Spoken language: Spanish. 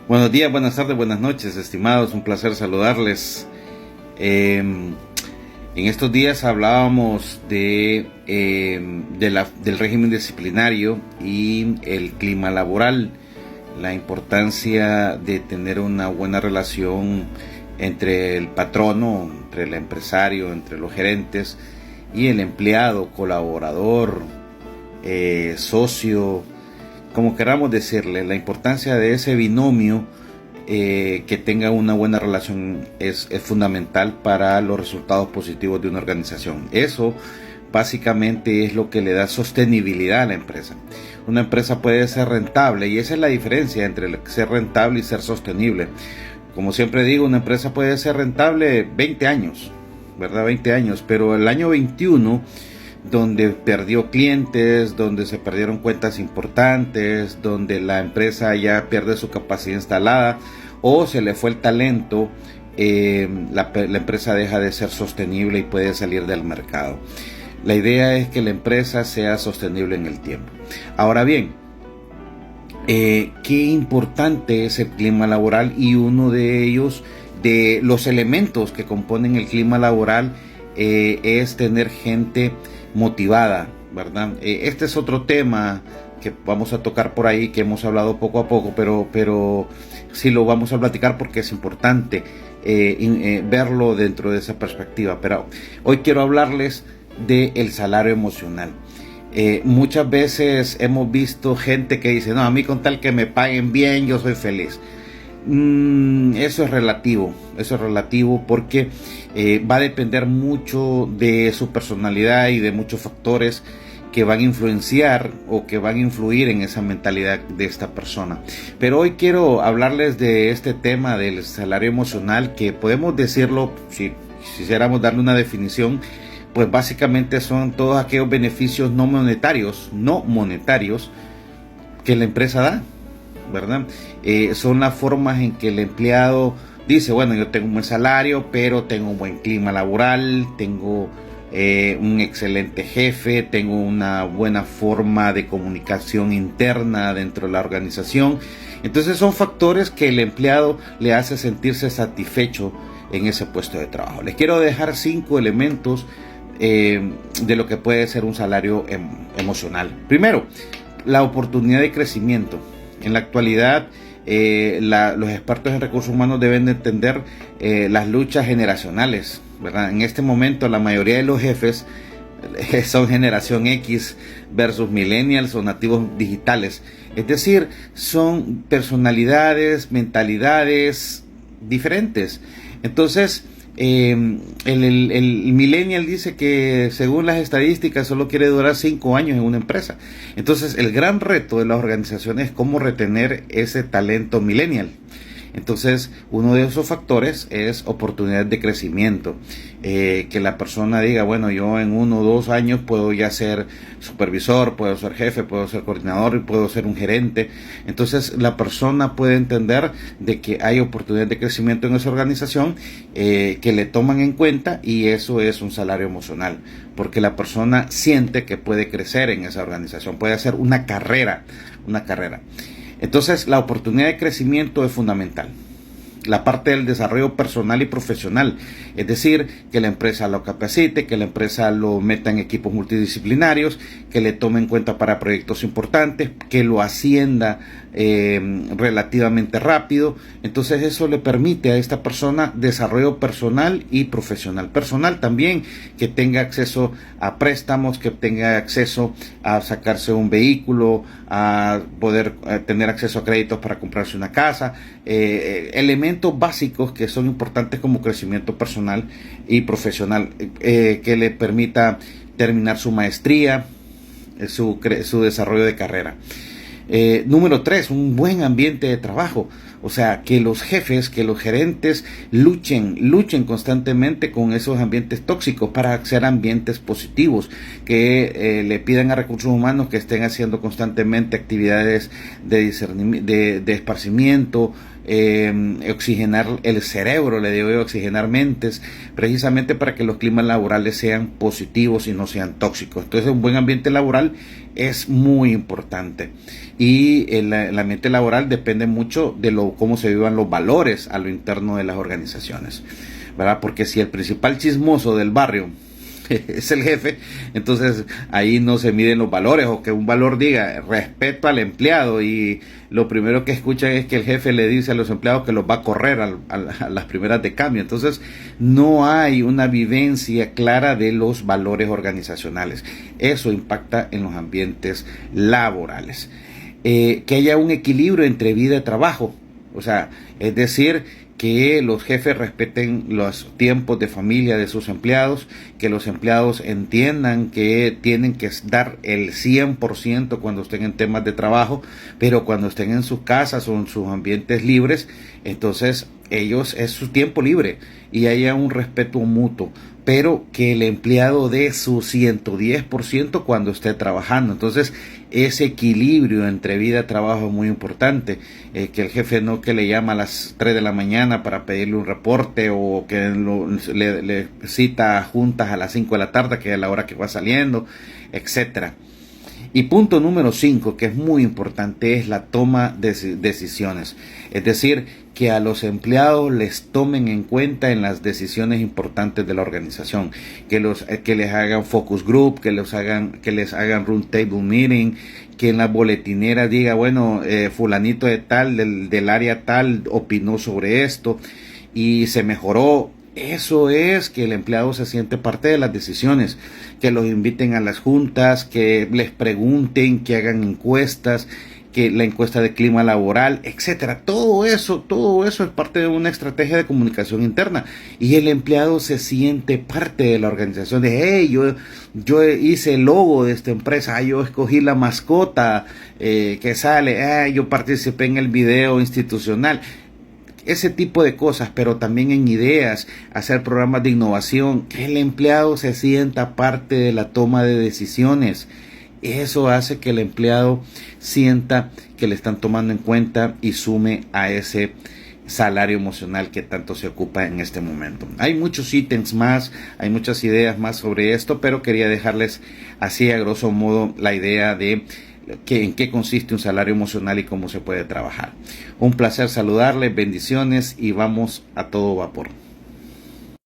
Buenos días, buenas tardes, buenas noches, estimados. Un placer saludarles. En estos días hablábamos del régimen disciplinario y el clima laboral, la importancia de tener una buena relación entre el patrono, entre el empresario, entre los gerentes y el empleado, colaborador, socio, como queramos decirle. La importancia de ese binomio, que tenga una buena relación, es fundamental para los resultados positivos de una organización. Eso básicamente es lo que le da sostenibilidad a la empresa. Una empresa puede ser rentable, y esa es la diferencia entre ser rentable y ser sostenible. Como siempre digo, una empresa puede ser rentable 20 años, ¿verdad? 20 años, pero el año 21, donde perdió clientes, donde se perdieron cuentas importantes, donde la empresa ya pierde su capacidad instalada o se le fue el talento, la empresa deja de ser sostenible y puede salir del mercado. La idea es que la empresa sea sostenible en el tiempo. Ahora bien, qué importante es el clima laboral, y uno de ellos, de los elementos que componen el clima laboral, es tener gente motivada, ¿verdad? Este es otro tema que vamos a tocar por ahí, que hemos hablado poco a poco, pero sí lo vamos a platicar porque es importante verlo dentro de esa perspectiva. Pero hoy quiero hablarles del salario emocional. Muchas veces hemos visto gente que dice: no, a mí con tal que me paguen bien, yo soy feliz. Eso es relativo porque va a depender mucho de su personalidad y de muchos factores que van a influenciar o que van a influir en esa mentalidad de esta persona. Pero hoy quiero hablarles de este tema del salario emocional, que podemos decirlo, si quisiéramos darle una definición, pues básicamente son todos aquellos beneficios no monetarios que la empresa da, ¿verdad? Son las formas en que el empleado dice: bueno, yo tengo un buen salario, pero tengo un buen clima laboral, tengo un excelente jefe, tengo una buena forma de comunicación interna dentro de la organización. Entonces son factores que el empleado le hace sentirse satisfecho en ese puesto de trabajo. Les quiero dejar 5 elementos de lo que puede ser un salario emocional. Primero, la oportunidad de crecimiento. En la actualidad, los expertos en recursos humanos deben de entender las luchas generacionales, ¿verdad? En este momento, la mayoría de los jefes son generación X versus millennials o nativos digitales. Es decir, son personalidades, mentalidades diferentes. Entonces, el millennial dice que, según las estadísticas, solo quiere durar 5 años en una empresa. Entonces, el gran reto de las organizaciones es cómo retener ese talento millennial. Entonces, uno de esos factores es oportunidad de crecimiento. Que la persona diga: bueno, yo en 1 o 2 años puedo ya ser supervisor, puedo ser jefe, puedo ser coordinador y puedo ser un gerente. Entonces, la persona puede entender de que hay oportunidad de crecimiento en esa organización, que le toman en cuenta, y eso es un salario emocional, porque la persona siente que puede crecer en esa organización, puede hacer una carrera. Entonces, la oportunidad de crecimiento es fundamental. La parte del desarrollo personal y profesional, es decir, que la empresa lo capacite, que la empresa lo meta en equipos multidisciplinarios, que le tome en cuenta para proyectos importantes, que lo ascienda relativamente rápido. Entonces, eso le permite a esta persona desarrollo personal y profesional. Personal también, que tenga acceso a préstamos, que tenga acceso a sacarse un vehículo, a poder tener acceso a créditos para comprarse una casa, elementos básicos que son importantes como crecimiento personal y profesional, que le permita terminar su maestría, su desarrollo de carrera. Número 3, un buen ambiente de trabajo. O sea, que los jefes, que los gerentes luchen constantemente con esos ambientes tóxicos para hacer ambientes positivos, que le pidan a recursos humanos que estén haciendo constantemente actividades de esparcimiento, oxigenar el cerebro, le digo yo, oxigenar mentes, precisamente para que los climas laborales sean positivos y no sean tóxicos. Entonces, un buen ambiente laboral es muy importante, y el ambiente laboral depende mucho de lo o cómo se vivan los valores a lo interno de las organizaciones, ¿verdad? Porque si el principal chismoso del barrio es el jefe, entonces ahí no se miden los valores, o que un valor diga respeto al empleado y lo primero que escuchan es que el jefe le dice a los empleados que los va a correr a las primeras de cambio. Entonces no hay una vivencia clara de los valores organizacionales. Eso impacta en los ambientes laborales. Que haya un equilibrio entre vida y trabajo, o sea, es decir, que los jefes respeten los tiempos de familia de sus empleados, que los empleados entiendan que tienen que dar el 100% cuando estén en temas de trabajo, pero cuando estén en sus casas o en sus ambientes libres, entonces ellos es su tiempo libre y haya un respeto mutuo, pero que el empleado dé su 110% cuando esté trabajando. Entonces ese equilibrio entre vida y trabajo es muy importante, que el jefe no que le llama a las 3 de la mañana para pedirle un reporte, o que le cita juntas a las 5 de la tarde, que es la hora que va saliendo, etcétera. Y punto número 5, que es muy importante, es la toma de decisiones. Es decir, que a los empleados les tomen en cuenta en las decisiones importantes de la organización, que les hagan focus group, que les hagan round table meeting, que en la boletinera diga, bueno, fulanito de tal, del área tal, opinó sobre esto y se mejoró. Eso es que el empleado se siente parte de las decisiones, que los inviten a las juntas, que les pregunten, que hagan encuestas, que la encuesta de clima laboral, etcétera. Todo eso es parte de una estrategia de comunicación interna, y el empleado se siente parte de la organización. De hey, yo hice el logo de esta empresa, yo escogí la mascota que sale, yo participé en el video institucional. Ese tipo de cosas, pero también en ideas, hacer programas de innovación, que el empleado se sienta parte de la toma de decisiones. Eso hace que el empleado sienta que le están tomando en cuenta y sume a ese salario emocional que tanto se ocupa en este momento. Hay muchos ítems más, hay muchas ideas más sobre esto, pero quería dejarles así a grosso modo la idea de en qué consiste un salario emocional y cómo se puede trabajar. Un placer saludarles, bendiciones y vamos a todo vapor.